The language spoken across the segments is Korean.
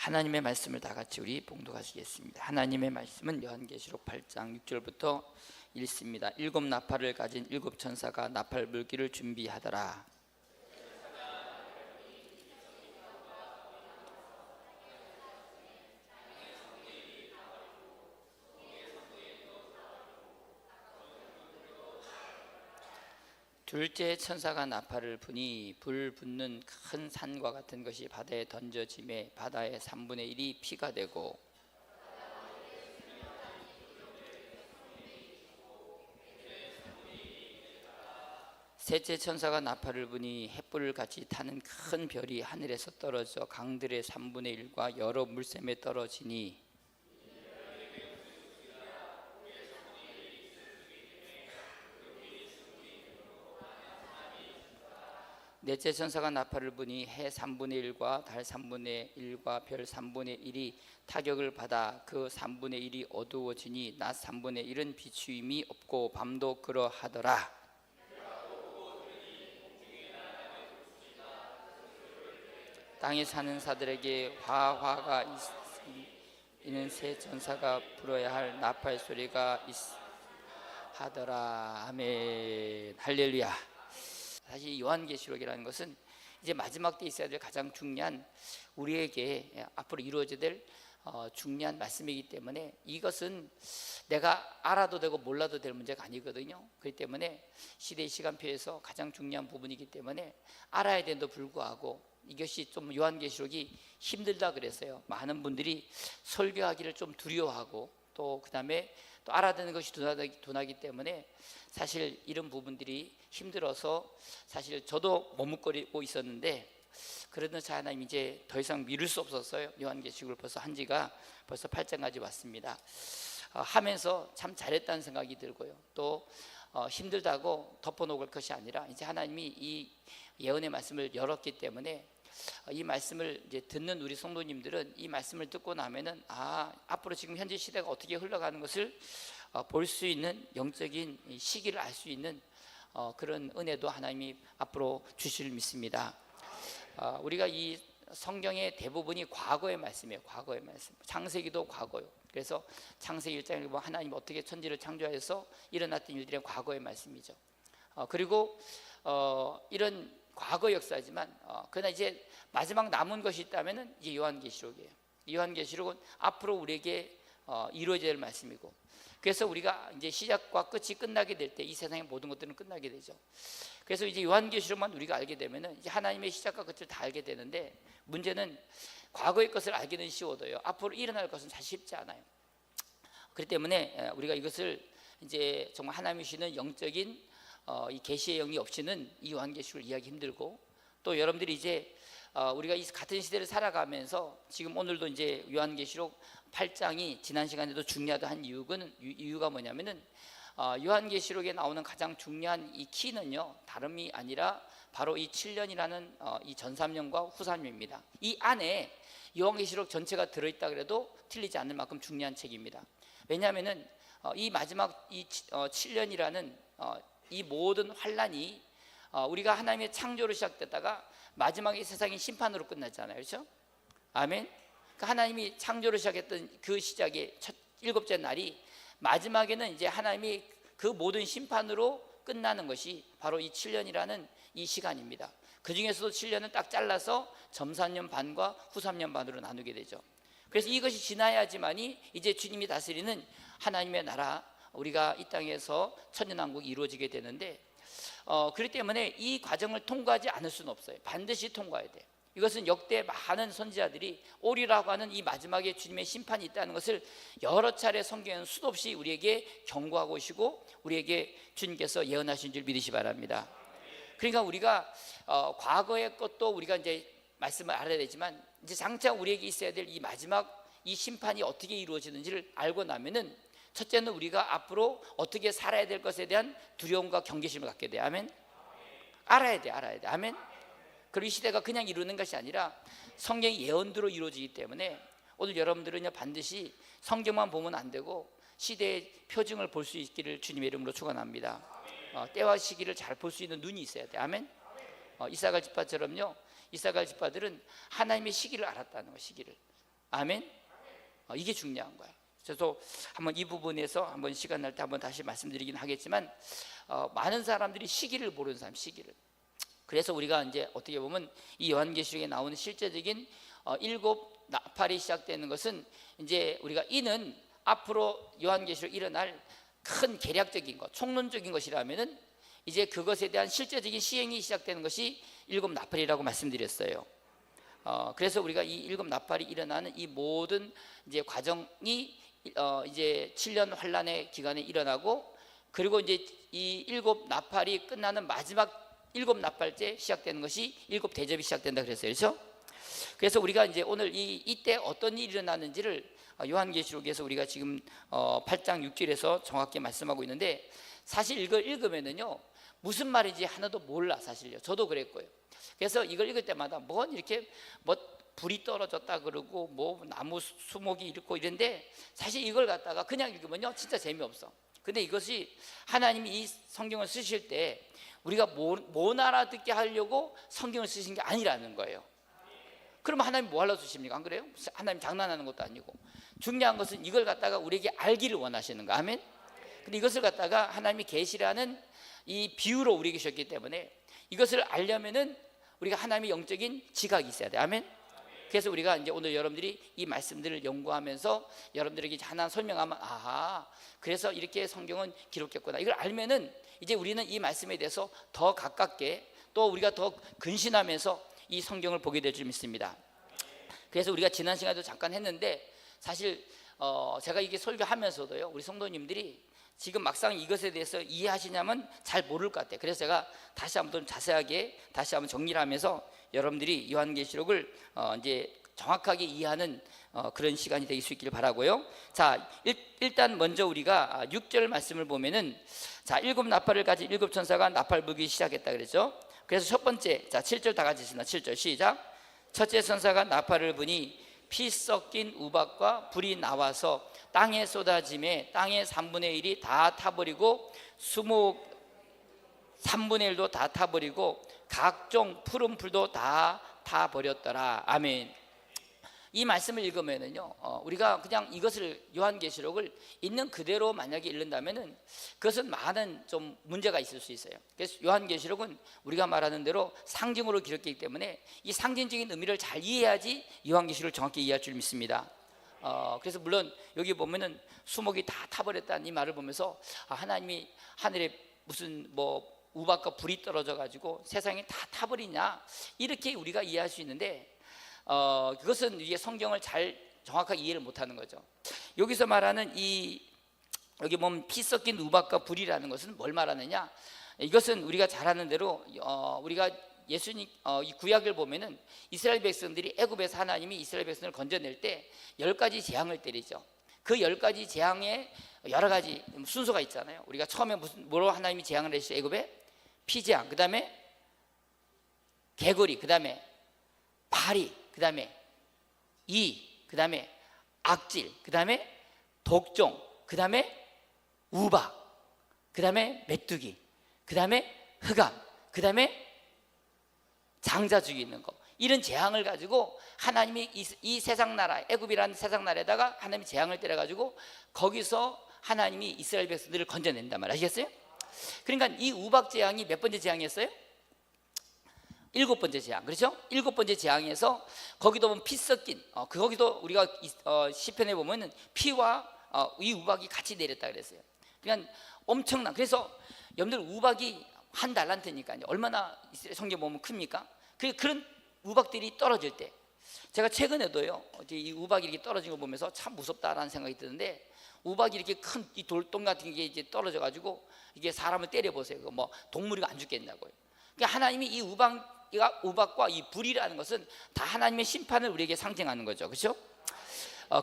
하나님의 말씀을 다 같이 우리 봉독하시겠습니다. 하나님의 말씀은 요한계시록 8장 6절부터 읽습니다. 일곱 나팔을 가진 일곱 천사가 나팔 불기를 준비하더라. 둘째 천사가 나팔을 부니 불 붙는 큰 산과 같은 것이 바다에 던져지매 바다의 3분의 1이 피가 되고 셋째 천사가 나팔을 부니 횃불을 같이 타는 큰 별이 하늘에서 떨어져 강들의 3분의 1과 여러 물샘에 떨어지니 넷째 천사가 나팔을 부니 해 3분의 1과 달 3분의 1과 별 3분의 1이 타격을 받아 그 3분의 1이 어두워지니 낮 3분의 1은 비추임이 없고 밤도 그러하더라. 땅에 사는 사들에게 화가 이는 새 천사가 불어야 할 나팔 소리가 하더라. 아멘. 할렐루야. 사실 요한계시록이라는 것은 이제 마지막 때 있어야 될 가장 중요한 우리에게 앞으로 이루어져야 될 중요한 말씀이기 때문에 이것은 내가 알아도 되고 몰라도 될 문제가 아니거든요. 그렇기 때문에 시대의 시간표에서 가장 중요한 부분이기 때문에 알아야 되는데도 불구하고 이것이 좀 요한계시록이 힘들다 그랬어요. 많은 분들이 설교하기를 좀 두려워하고 또 그 다음에 또 알아듣는 것이 둔하기 때문에 사실 이런 부분들이 힘들어서 사실 저도 머뭇거리고 있었는데 그러던 차 하나님 이제 더 이상 미룰 수 없었어요. 요한계시록을 벌써 한 지가 벌써 8장까지 왔습니다. 하면서 참 잘했다는 생각이 들고요. 또 힘들다고 덮어놓을 것이 아니라 이제 하나님이 이 예언의 말씀을 열었기 때문에 이 말씀을 이제 듣는 우리 성도님들은 이 말씀을 듣고 나면은 앞으로 지금 현재 시대가 어떻게 흘러가는 것을 볼 수 있는 영적인 시기를 알 수 있는 그런 은혜도 하나님이 앞으로 주실 믿습니다. 우리가 이 성경의 대부분이 과거의 말씀이에요. 과거의 말씀. 창세기도 과거요. 그래서 창세기 1장을 보면 하나님 어떻게 천지를 창조하여서 일어났던 일들의 과거의 말씀이죠. 그리고 이런 과거 역사지만 그러나 이제 마지막 남은 것이 있다면은 이제 요한계시록이에요. 요한계시록은 앞으로 우리에게 이루어져야 할 말씀이고, 그래서 우리가 이제 시작과 끝이 끝나게 될 때 이 세상의 모든 것들은 끝나게 되죠. 그래서 이제 요한계시록만 우리가 알게 되면은 이제 하나님의 시작과 끝을 다 알게 되는데, 문제는 과거의 것을 알기는 쉬워도요 앞으로 일어날 것은 사실 쉽지 않아요. 그렇기 때문에 우리가 이것을 이제 정말 하나님이 주시는 영적인 이 계시의 영이 없이는 이 요한계시록을 이해하기 힘들고, 또 여러분들이 이제 우리가 이 같은 시대를 살아가면서 지금 오늘도 이제 요한계시록 8장이 지난 시간에도 중요하다 한 이유가 뭐냐면은 요한계시록에 나오는 가장 중요한 이 키는요 다름이 아니라 바로 이 7년이라는 이 전3년과 후 3년입니다. 이 안에 요한계시록 전체가 들어있다 그래도 틀리지 않을 만큼 중요한 책입니다. 왜냐하면은 이 마지막 이 7년이라는 이 모든 환란이 우리가 하나님의 창조로 시작됐다가 마지막에 세상의 심판으로 끝났잖아요. 그렇죠? 아멘. 그러니까 하나님이 창조로 시작했던 그 시작의 일곱째 날이 마지막에는 이제 하나님이 그 모든 심판으로 끝나는 것이 바로 이 7년이라는 이 시간입니다. 그 중에서도 7년은 딱 잘라서 전3년 반과 후 3년 반으로 나누게 되죠. 그래서 이것이 지나야지만이 이제 주님이 다스리는 하나님의 나라, 우리가 이 땅에서 천년왕국이 이루어지게 되는데, 그렇기 때문에 이 과정을 통과하지 않을 수는 없어요. 반드시 통과해야 돼요. 이것은 역대 많은 선지자들이 오리라고 하는 이 마지막에 주님의 심판이 있다는 것을 여러 차례 성경에는 수도 없이 우리에게 경고하고 오시고 우리에게 주님께서 예언하신 줄 믿으시 바랍니다. 그러니까 우리가 과거의 것도 우리가 이제 말씀을 알아야 되지만 이제 장차 우리에게 있어야 될 이 마지막 이 심판이 어떻게 이루어지는지를 알고 나면은 첫째는 우리가 앞으로 어떻게 살아야 될 것에 대한 두려움과 경계심을 갖게 돼. 아멘. 알아야 돼. 아멘. 그리고 이 시대가 그냥 이루는 것이 아니라 성경의 예언대로 이루어지기 때문에 오늘 여러분들은 반드시 성경만 보면 안 되고 시대의 표징을 볼 수 있기를 주님의 이름으로 축원합니다. 때와 시기를 잘 볼 수 있는 눈이 있어야 돼. 아멘. 이사갈 지파처럼요, 이사갈 지파들은 하나님의 시기를 알았다는 거. 시기를 아멘. 이게 중요한 거예요. 그래서 한번 이 부분에서 한번 시간 날 때 한번 다시 말씀드리긴 하겠지만 많은 사람들이 시기를 모르는 사람, 시기를. 그래서 우리가 이제 어떻게 보면 이 요한계시록에 나오는 실제적인 일곱 나팔이 시작되는 것은 이제 우리가 이는 앞으로 요한계시록 일어날 큰 계략적인 것, 총론적인 것이라면은 이제 그것에 대한 실제적인 시행이 시작되는 것이 일곱 나팔이라고 말씀드렸어요. 그래서 우리가 이 일곱 나팔이 일어나는 이 모든 이제 과정이 이제 7년 환란의 기간에 일어나고, 그리고 이제 이 일곱 나팔이 끝나는 마지막 일곱 나팔째 시작되는 것이 일곱 대접이 시작된다 그랬어요. 그렇죠? 그래서 우리가 이제 오늘 이때 어떤 일이 일어나는지를 요한계시록에서 우리가 지금 8장 6절에서 정확히 말씀하고 있는데, 사실 이걸 읽으면은요 무슨 말인지 하나도 몰라. 사실요, 저도 그랬고요. 그래서 이걸 읽을 때마다 뭔 이렇게 뭐 불이 떨어졌다 그러고 뭐 나무 수목이 이렇고 이런데, 사실 이걸 갖다가 그냥 읽으면요 진짜 재미없어. 근데 이것이 하나님이 이 성경을 쓰실 때 우리가 못 알아듣게 하려고 성경을 쓰신 게 아니라는 거예요. 그러면 하나님 뭐 하려고 쓰십니까? 안 그래요? 하나님 장난하는 것도 아니고. 중요한 것은 이걸 갖다가 우리에게 알기를 원하시는 거. 아멘. 근데 이것을 갖다가 하나님이 계시라는 이 비유로 우리에게 주셨기 때문에 이것을 알려면은 우리가 하나님의 영적인 지각이 있어야 돼. 아멘. 그래서 우리가 이제 오늘 여러분들이 이 말씀들을 연구하면서 여러분들에게 하나 설명하면, 아하, 그래서 이렇게 성경은 기록했구나. 이걸 알면은 이제 우리는 이 말씀에 대해서 더 가깝게, 또 우리가 더 근신하면서 이 성경을 보게 될 줄 믿습니다. 그래서 우리가 지난 시간에도 잠깐 했는데, 사실 제가 이게 설교하면서도요 우리 성도님들이 지금 막상 이것에 대해서 이해하시냐면 잘 모를 것 같아요. 그래서 제가 다시 한번 자세하게 다시 한번 정리를 하면서 여러분들이 요한계시록을 이제 정확하게 이해하는 그런 시간이 될 수 있기를 바라고요. 자, 일단 먼저 우리가 6절 말씀을 보면은, 자, 일곱 나팔을 가진 일곱 천사가 나팔 불기 시작했다 그랬죠. 그래서 첫 번째, 자 7절 다 같이 있습니다. 7절 시작. 첫째 천사가 나팔을 부니 피 섞인 우박과 불이 나와서 땅에 쏟아짐에 땅의 3분의 1이 다 타버리고 수목 3분의 1도 다 타버리고 각종 푸른 풀도 다 타버렸더라. 아멘. 이 말씀을 읽으면은요 우리가 그냥 이것을 요한계시록을 있는 그대로 만약에 읽는다면은 그것은 많은 좀 문제가 있을 수 있어요. 그래서 요한계시록은 우리가 말하는 대로 상징으로 기록되기 때문에 이 상징적인 의미를 잘 이해해야지 요한계시록을 정확히 이해할 줄 믿습니다. 그래서 물론 여기 보면은 수목이 다 타버렸다는 이 말을 보면서 하나님이 하늘에 무슨 뭐 우박과 불이 떨어져 가지고 세상에 다 타버리냐, 이렇게 우리가 이해할 수 있는데 그것은 이게 성경을 잘 정확하게 이해를 못하는 거죠. 여기서 말하는 여기 보면 피 섞인 우박과 불이라는 것은 뭘 말하느냐, 이것은 우리가 잘 아는 대로 우리가 예수님 이 구약을 보면은 이스라엘 백성들이 애굽에서 하나님이 이스라엘 백성을 건져낼 때 10가지 재앙을 때리죠. 그 10가지 재앙에 여러 가지 순서가 있잖아요. 우리가 처음에 뭐로 하나님이 재앙을 내시죠? 애굽에 피재앙, 그 다음에 개구리, 그 다음에 파리, 그 다음에 그 다음에 악질, 그 다음에 독종, 그 다음에 우박, 그 다음에 메뚜기, 그 다음에 흑암, 그 다음에 장자 죽이는 거, 이런 재앙을 가지고 하나님이 이 세상 나라, 애굽이라는 세상 나라에다가 하나님이 재앙을 때려가지고 거기서 하나님이 이스라엘 백성들을 건져낸단 말이에요. 아시겠어요? 그러니까 이 우박 재앙이 몇 번째 재앙이었어요? 7번째 재앙, 그렇죠? 7번째 재앙에서 거기도 보면 피 섞인 거기도 우리가 시편에 보면은 피와 이 우박이 같이 내렸다 그랬어요. 그러니까 엄청난, 그래서 여러분들 우박이 한 달란트니까 얼마나 성경 보면 큽니까? 그런 우박들이 떨어질 때, 제가 최근에도요 이 우박이 이렇게 떨어진 거 보면서 참 무섭다라는 생각이 드는데, 우박이 이렇게 큰 이 돌덩 같은 게 이제 떨어져 가지고 이게 사람을 때려 보세요. 뭐 동물이가 안 죽겠냐고요. 그러니까 하나님이 이 우박과 이 불이라는 것은 다 하나님의 심판을 우리에게 상징하는 거죠, 그렇죠?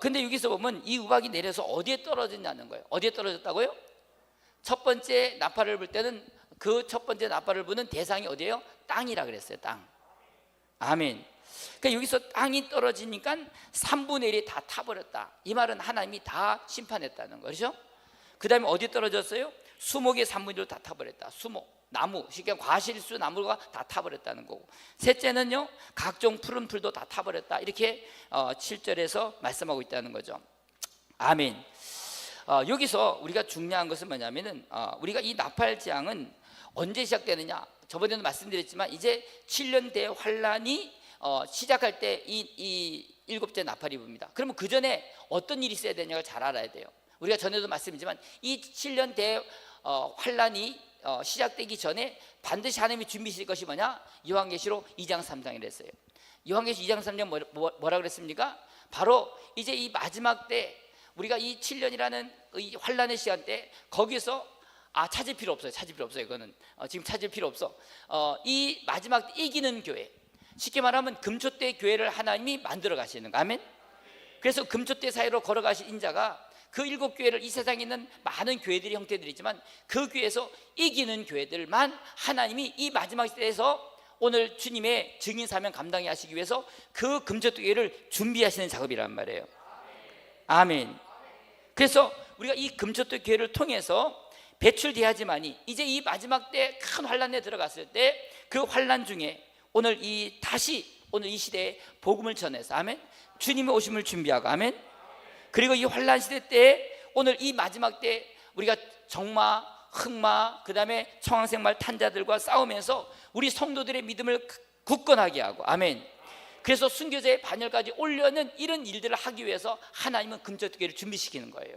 근데 여기서 보면 이 우박이 내려서 어디에 떨어졌냐는 거예요. 어디에 떨어졌다고요? 첫 번째 나팔을 불 때는 그 첫 번째 나팔을 부는 대상이 어디예요? 땅이라 그랬어요. 땅. 아멘. 그러니까 여기서 땅이 떨어지니까 3분의 1이 다 타버렸다. 이 말은 하나님이 다 심판했다는 거죠. 그 다음에 어디 떨어졌어요? 수목의 3분의 1도 다 타버렸다. 수목. 나무, 쉽게 과실수 나무가 다 타버렸다는 거고, 셋째는요 각종 푸른 풀도 다 타버렸다, 이렇게 7절에서 말씀하고 있다는 거죠. 아멘. 여기서 우리가 중요한 것은 뭐냐면은 우리가 이 나팔재앙은 언제 시작되느냐, 저번에도 말씀드렸지만 이제 7년 대환란이 시작할 때 이 일곱째 나팔이 붑니다. 그러면 그 전에 어떤 일이 있어야 되냐를 잘 알아야 돼요. 우리가 전에도 말씀드렸지만 이 7년 대환란이 시작되기 전에 반드시 하나님이 준비하실 것이 뭐냐, 요한계시록 2장 3장이라 했어요. 요한계시록 2장 3장 뭐라 그랬습니까? 바로 이제 이 마지막 때, 우리가 이 7년이라는 이 환란의 시간 때, 거기서 찾을 필요 없어요. 이거는 지금 찾을 필요 없어. 이 마지막 때 이기는 교회, 쉽게 말하면 금초대 교회를 하나님이 만들어 가시는 거. 아멘. 그래서 금초대 사이로 걸어가신 인자가 그 7교회를, 이 세상에 있는 많은 교회들이 형태들이 있지만 그 교회에서 이기는 교회들만 하나님이 이 마지막 때에서 오늘 주님의 증인 사명 감당해 하시기 위해서 그 금초대 교회를 준비하시는 작업이란 말이에요. 아멘. 그래서 우리가 이 금초대 교회를 통해서 배출돼야지만이 이제 이 마지막 때 큰 환란에 들어갔을 때 그 환란 중에 오늘 오늘 이 시대에 복음을 전해서, 아멘, 주님의 오심을 준비하고, 아멘. 그리고 이 환란 시대 때 오늘 이 마지막 때 우리가 정마, 흑마, 그 다음에 청황색말 탄자들과 싸우면서 우리 성도들의 믿음을 굳건하게 하고, 아멘. 그래서 순교자의 반열까지 올려는 이런 일들을 하기 위해서 하나님은 금초대교회를 준비시키는 거예요.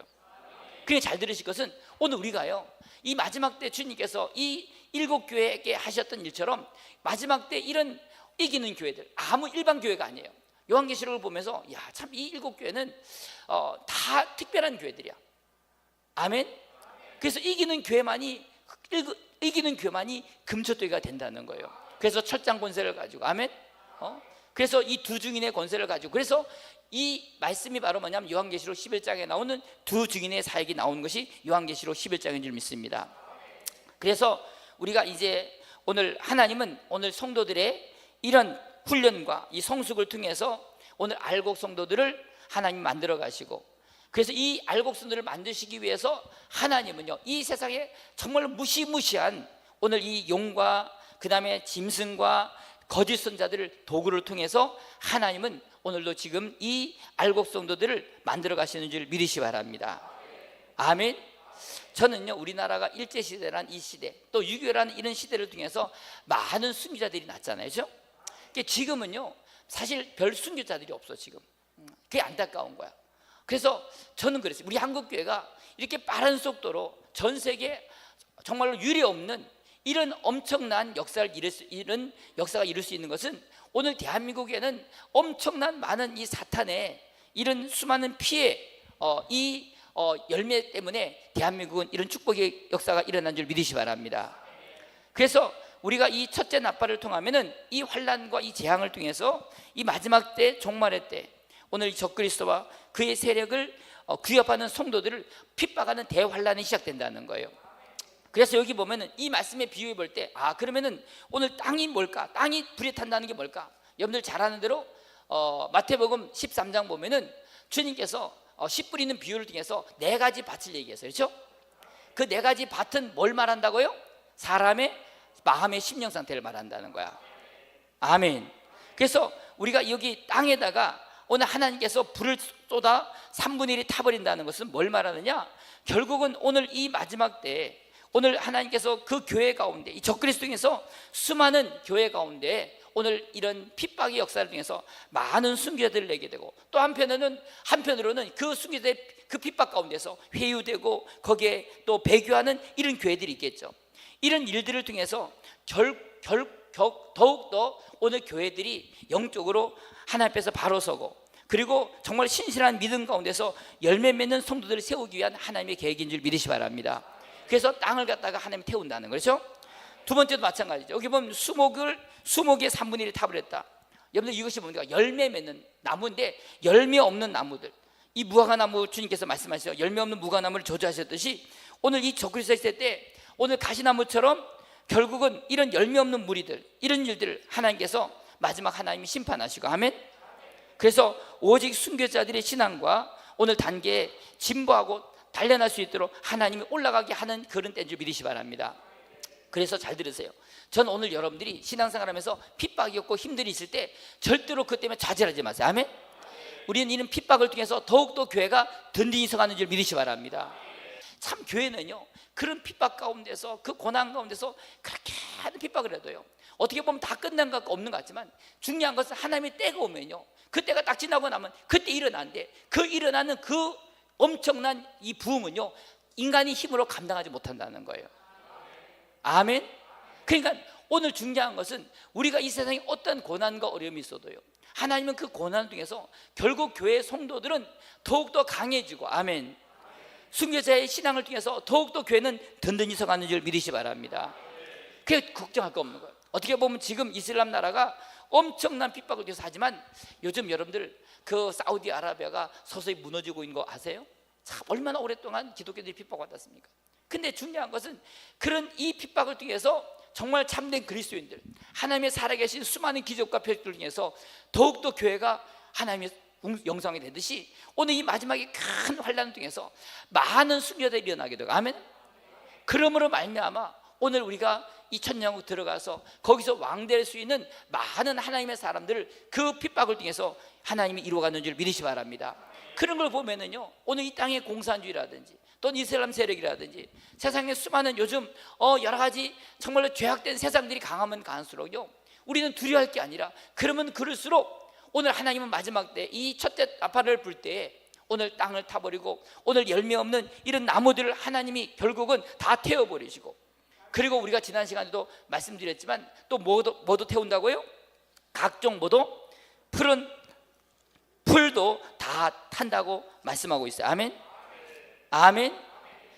그게 잘 들으실 것은 오늘 우리가요 이 마지막 때 주님께서 이 7교회에게 하셨던 일처럼 마지막 때 이런 이기는 교회들, 아무 일반 교회가 아니에요. 요한계시록을 보면서 참 이 7교회는 다 특별한 교회들이야. 아멘. 그래서 이기는 교회만이 금초대교회가 된다는 거예요. 그래서 철장 권세를 가지고, 아멘. 그래서 이 두 증인의 권세를 가지고, 그래서 이 말씀이 바로 뭐냐면 요한계시록 11장에 나오는 두 증인의 사역이 나오는 것이 요한계시록 11장인 줄 믿습니다. 그래서 우리가 이제 오늘 하나님은 오늘 성도들의 이런 훈련과 이 성숙을 통해서 오늘 알곡 성도들을 하나님 만들어 가시고, 그래서 이 알곡 성도들을 만드시기 위해서 하나님은요 이 세상에 정말 무시무시한 오늘 이 용과 그 다음에 짐승과 거짓 선자들을 도구를 통해서 하나님은 오늘도 지금 이 알곡 성도들을 만들어 가시는 줄 믿으시 바랍니다. 아멘. 저는요 우리나라가 일제시대란 이 시대, 또 6.25라는 이런 시대를 통해서 많은 순교자들이 났잖아요, 그렇죠? 지금은요 사실 별 순교자들이 없어. 지금 그게 안타까운 거야. 그래서 저는 그랬어요. 우리 한국교회가 이렇게 빠른 속도로 전 세계 정말로 유례 없는 이런 엄청난 역사가 이룰 수 있는 것은 오늘 대한민국에는 엄청난 많은 이 사탄의 이런 수많은 피해, 열매 때문에 대한민국은 이런 축복의 역사가 일어난 줄 믿으시 바랍니다. 그래서 우리가 이 첫째 나팔을 통하면은 이 환란과 이 재앙을 통해서 이 마지막 때, 종말의 때, 오늘 이 적그리스도와 그의 세력을 규합하는 성도들을 핍박하는 대환란이 시작된다는 거예요. 그래서 여기 보면은 이 말씀에 비유해 볼 때, 그러면은 오늘 땅이 뭘까? 땅이 불에 탄다는 게 뭘까? 여러분들 잘 아는 대로 마태복음 13장 보면은 주님께서 씨 뿌리는 비유를 통해서 4가지 밭을 얘기했어요, 그렇죠? 그 4가지 밭은 뭘 말한다고요? 사람의 마음의 심령 상태를 말한다는 거야. 아멘. 그래서 우리가 여기 땅에다가 오늘 하나님께서 불을 쏟아 3분의 1이 타버린다는 것은 뭘 말하느냐? 결국은 오늘 이 마지막 때 오늘 하나님께서 그 교회 가운데, 이 적그리스도에서 수많은 교회 가운데 오늘 이런 핍박의 역사를 통해서 많은 순교자들을 내게 되고, 또 한편으로는 그 순교자의 그 핍박 가운데서 회유되고 거기에 또 배교하는 이런 교회들이 있겠죠. 이런 일들을 통해서 더욱더 오늘 교회들이 영적으로 하나님 앞에서 바로 서고, 그리고 정말 신실한 믿음 가운데서 열매 맺는 성도들을 세우기 위한 하나님의 계획인 줄 믿으시 바랍니다. 그래서 땅을 갖다가 하나님이 태운다는 거죠. 두 번째도 마찬가지죠. 여기 보면 수목의 3분의 1을 타버렸다. 여러분들 이것이 뭡니까? 열매 맺는 나무인데 열매 없는 나무들, 이 무화과나무 주님께서 말씀하시죠. 열매 없는 무화과나무를 저주하셨듯이 오늘 이 적그리스도 있을 때 오늘 가시나무처럼 결국은 이런 열매 없는 무리들, 이런 일들을 하나님께서 마지막 하나님이 심판하시고, 아멘. 그래서 오직 순교자들의 신앙과 오늘 단계에 진보하고 단련할 수 있도록 하나님이 올라가게 하는 그런 때인 줄 믿으시 바랍니다. 그래서 잘 들으세요. 전 오늘 여러분들이 신앙생활하면서 핍박이 없고 힘들이 있을 때 절대로 그 때문에 좌절하지 마세요. 아멘. 우리는 이런 핍박을 통해서 더욱더 교회가 든든히 서가는 줄 믿으시 바랍니다. 참 교회는요, 그런 핍박 가운데서, 그 고난 가운데서 그렇게 하는 핍박을 해도요, 어떻게 보면 다 끝난 것 없는 것 같지만 중요한 것은 하나님의 때가 오면요, 그 때가 딱 지나고 나면 그때 일어나는데, 그 일어나는 그 엄청난 이 부흥은요, 인간이 힘으로 감당하지 못한다는 거예요. 아멘. 그러니까 오늘 중요한 것은 우리가 이 세상에 어떤 고난과 어려움이 있어도요, 하나님은 그 고난을 통해서 결국 교회의 성도들은 더욱더 강해지고, 아멘, 순교자의 신앙을 통해서 더욱더 교회는 든든히 서가는 줄 믿으시 바랍니다. 그게 걱정할 거 없는 거예요. 어떻게 보면 지금 이슬람 나라가 엄청난 핍박을 계속 하지만 요즘 여러분들 그 사우디아라비아가 서서히 무너지고 있는 거 아세요? 참 얼마나 오랫동안 기독교들이 핍박받았습니까? 근데 중요한 것은 그런 이 핍박을 통해서 정말 참된 그리스도인들, 하나님의 살아계신 수많은 기적과 표적들을 통해서 더욱더 교회가 하나님의 영성이 되듯이 오늘 이 마지막에 큰 환난을 통해서 많은 순교자들이 일어나게 되고, 아멘. 그러므로 말미암아 오늘 우리가 이 천년국 들어가서 거기서 왕될 수 있는 많은 하나님의 사람들을 그 핍박을 통해서 하나님이 이루어가는 줄 믿으시 바랍니다. 그런 걸 보면은요, 오늘 이 땅의 공산주의라든지 또는 이슬람 세력이라든지 세상에 수많은 요즘 여러 가지 정말로 죄악된 세상들이 강하면 강할수록요, 우리는 두려워할 게 아니라 그러면 그럴수록 오늘 하나님은 마지막 때 이 첫째 나팔을 불 때에 오늘 땅을 타버리고 오늘 열매 없는 이런 나무들을 하나님이 결국은 다 태워버리시고, 그리고 우리가 지난 시간에도 말씀드렸지만 또 뭐도 태운다고요? 각종 뭐도, 풀도 다 탄다고 말씀하고 있어요. 아멘. 아멘.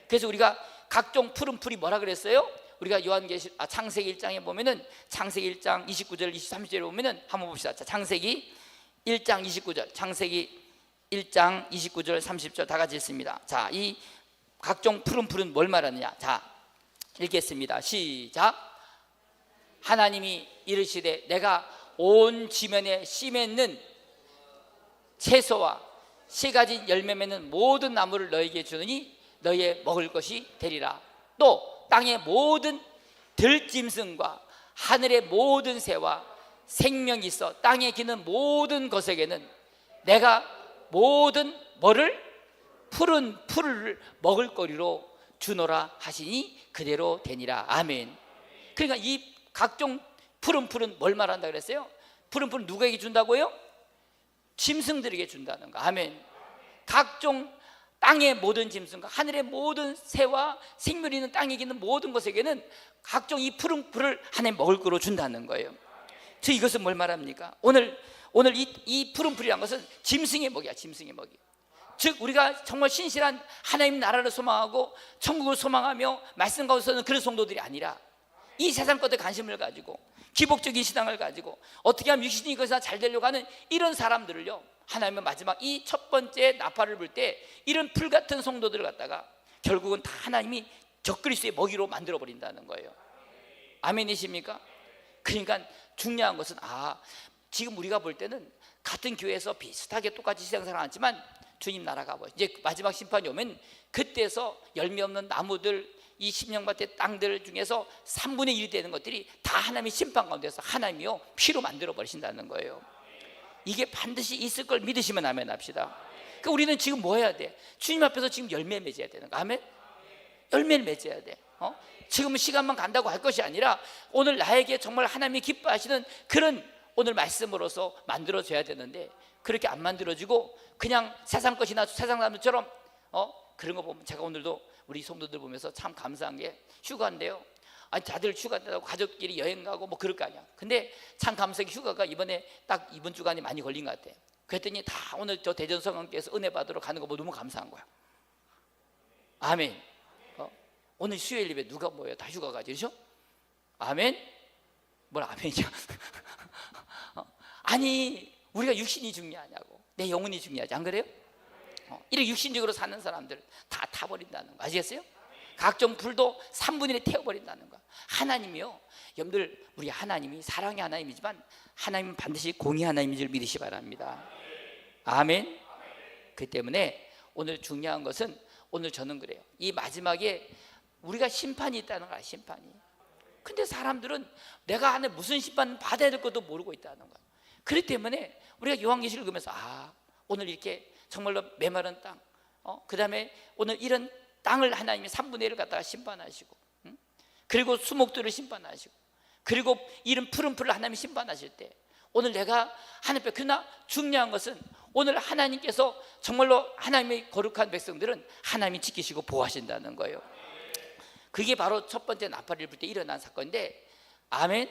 그래서 우리가 각종 푸른 풀이 뭐라 그랬어요? 우리가 창세기 1장에 보면은, 창세기 1장 29절 23절에 보면은 한번 봅시다. 자, 창세기 1장 29절, 창세기 1장 29절 30절 다 같이 읽습니다. 자, 이 각종 푸른 풀은 뭘 말하느냐? 자, 읽겠습니다. 시작. 하나님이 이르시되 내가 온 지면에 씨 맺는 채소와 씨 가진 열매 맺는 모든 나무를 너에게 주느니 너희의 먹을 것이 되리라. 또 땅의 모든 들짐승과 하늘의 모든 새와 생명이 있어 땅에 기는 모든 것에게는 내가 모든 뭐를? 푸른 풀을 먹을 거리로 주노라 하시니 그대로 되니라. 아멘. 그러니까 이 각종 푸른 풀은 뭘 말한다 그랬어요? 푸른 풀은 누구에게 준다고요? 짐승들에게 준다는 거. 아멘. 각종 땅의 모든 짐승과 하늘의 모든 새와 생명이 있는 땅에 있는 모든 것에게는 각종 이 푸른 풀을 하나님 먹을 거로 준다는 거예요. 저 이것은 뭘 말합니까? 오늘 이 푸른 풀이란 것은 짐승의 먹이야. 짐승의 먹이. 즉 우리가 정말 신실한 하나님 나라를 소망하고 천국을 소망하며 말씀 가운데서는 그런 성도들이 아니라 이 세상 것에 관심을 가지고 기복적인 신앙을 가지고 어떻게 하면 육신이 것이나 잘 되려고 하는 이런 사람들을요, 하나님은 마지막 이 첫 번째 나팔을 불 때 이런 풀 같은 성도들을 갖다가 결국은 다 하나님이 적그리스도의 먹이로 만들어 버린다는 거예요. 아멘이십니까? 그러니까 중요한 것은 지금 우리가 볼 때는 같은 교회에서 비슷하게 똑같이 신앙생활을 하지만 주님 나라가 이제 마지막 심판이 오면 그때서 열매 없는 나무들, 이 심령밭의 땅들 중에서 3분의 1이 되는 것들이 다 하나님의 심판 가운데서 하나님이요 피로 만들어 버리신다는 거예요. 이게 반드시 있을 걸 믿으시면 아멘 합시다. 그러니까 우리는 지금 뭐 해야 돼? 주님 앞에서 지금 열매 맺어야 되는 거. 아멘. 열매를 맺어야 돼. 지금은 시간만 간다고 할 것이 아니라 오늘 나에게 정말 하나님이 기뻐하시는 그런 오늘 말씀으로서 만들어져야 되는데, 그렇게 안 만들어지고 그냥 세상 것이나 세상 사람들처럼 그런 거 보면, 제가 오늘도 우리 성도들 보면서 참 감사한 게, 휴가인데요, 아니 다들 휴가 때라고 가족끼리 여행 가고 뭐 그럴 거 아니야. 근데 참 감사하게 휴가가 이번에 딱 이번 주간이 많이 걸린 것 같아. 그랬더니 다 오늘 저 대전성황교회에서 은혜 받으러 가는 거 보고 너무 감사한 거야. 아멘. 오늘 수요일 예배 누가 모여요? 다 휴가 가지, 그렇죠? 아멘. 뭘 아멘이야? 아니 우리가 육신이 중요하냐고, 내 영혼이 중요하지, 안 그래요? 이렇게 육신적으로 사는 사람들 다 타버린다는 거 아시겠어요? 각종 불도 3분의 1에 태워버린다는 거. 하나님이요, 여러분들, 우리 하나님이 사랑의 하나님이지만 하나님은 반드시 공의 하나님인 줄 믿으시 바랍니다. 아멘. 그 때문에 오늘 중요한 것은, 오늘 저는 그래요, 이 마지막에 우리가 심판이 있다는 거야. 심판이. 근데 사람들은 내가 안에 무슨 심판 받아야 될 것도 모르고 있다는 거예요. 그렇기 때문에 우리가 요한계시를 읽으면서 오늘 이렇게 정말로 메마른 땅, 그 다음에 오늘 이런 땅을 하나님이 3분의 1을 갖다가 심판하시고, 그리고 수목들을 심판하시고, 그리고 이런 푸른 풀을 하나님이 심판하실 때 오늘 내가 하나님 앞에, 그러나 중요한 것은 오늘 하나님께서 정말로 하나님의 거룩한 백성들은 하나님이 지키시고 보호하신다는 거예요. 그게 바로 첫 번째 나팔을 불 때 일어난 사건인데, 아멘.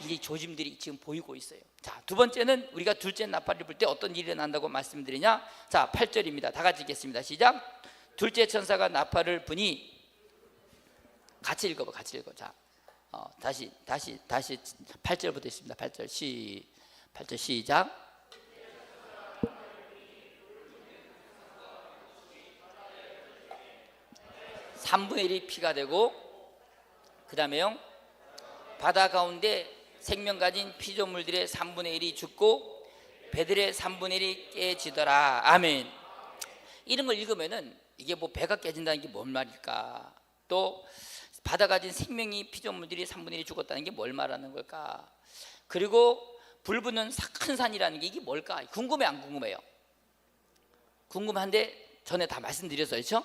이 조짐들이 지금 보이고 있어요. 자, 두 번째는 우리가 둘째 나팔을 불 때 어떤 일이 일어난다고 말씀드리냐? 자, 8절입니다. 다 같이 읽겠습니다. 시작. 둘째 천사가 나팔을 부니, 같이 읽어봐, 같이 읽어. 자, 다시 8절부터 있습니다. 8절 8절 시작. (3분의 1이) 피가 되고, 그 다음에요, 바다 가운데 생명 가진 피조물들의 3분의 1이 죽고 배들의 3분의 1이 깨지더라. 아멘. 이런 걸 읽으면은 이게 뭐 배가 깨진다는 게 뭔 말일까? 또 바다 가진 생명이 피조물들이 3분의 1이 죽었다는 게 뭘 말하는 걸까? 그리고 불 붙는 큰 산이라는 게 이게 뭘까? 궁금해, 안 궁금해요? 궁금한데 전에 다 말씀드렸어요, 그렇죠?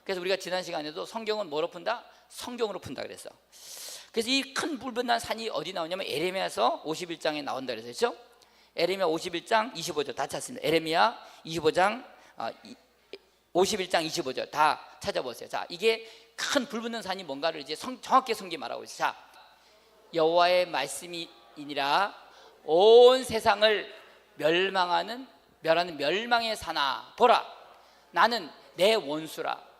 그래서 우리가 지난 시간에도 성경은 뭐로 푼다? 성경으로 푼다 그랬어. 그래서 이 큰 불붙는 산이 어디 나오냐면 에레미야서 51장에 나온다 그랬어요, 그렇죠? 에레미야 51장 25절 다 찾습니다. 에레미야 25장 51장 25절 다 찾아보세요. 자, 이게 큰 불붙는 산이 뭔가를 이제 정확히 성경이 말하고 있어요. 자, 여호와의 말씀이니라 온 세상을 멸하는 멸망의 산아, 보라, 나는 내 원수라.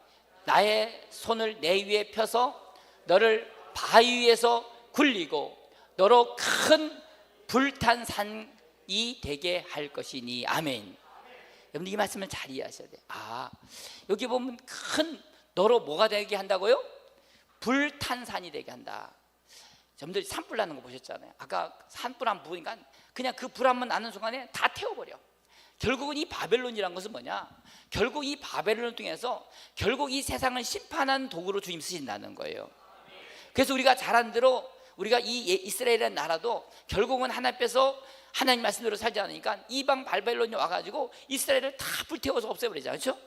나의 손을 내 위에 펴서 너를 바위 위에서 굴리고 너로 큰 불탄 산이 되게 할 것이니. 아멘. 여러분, 이 말씀을 잘 이해하셔야 돼요. 여기 보면 큰 너로 뭐가 되게 한다고요? 불탄 산이 되게 한다. 여러분들 산불 나는 거 보셨잖아요. 아까 산불 한번 보니까 그냥 그 불 한번 나는 순간에 다 태워버려. 결국은 이 바벨론이란 것은 뭐냐? 결국 이 바벨론을 통해서 결국 이 세상을 심판하는 도구로 주님 쓰신다는 거예요. 그래서 우리가 잘 아는 대로 우리가 이 이스라엘이라는 나라도 결국은 하나님께서 하나님 말씀대로 살지 않으니까 이방 바벨론이 와가지고 이스라엘을 다 불태워서 없애버리잖아요, 그렇죠?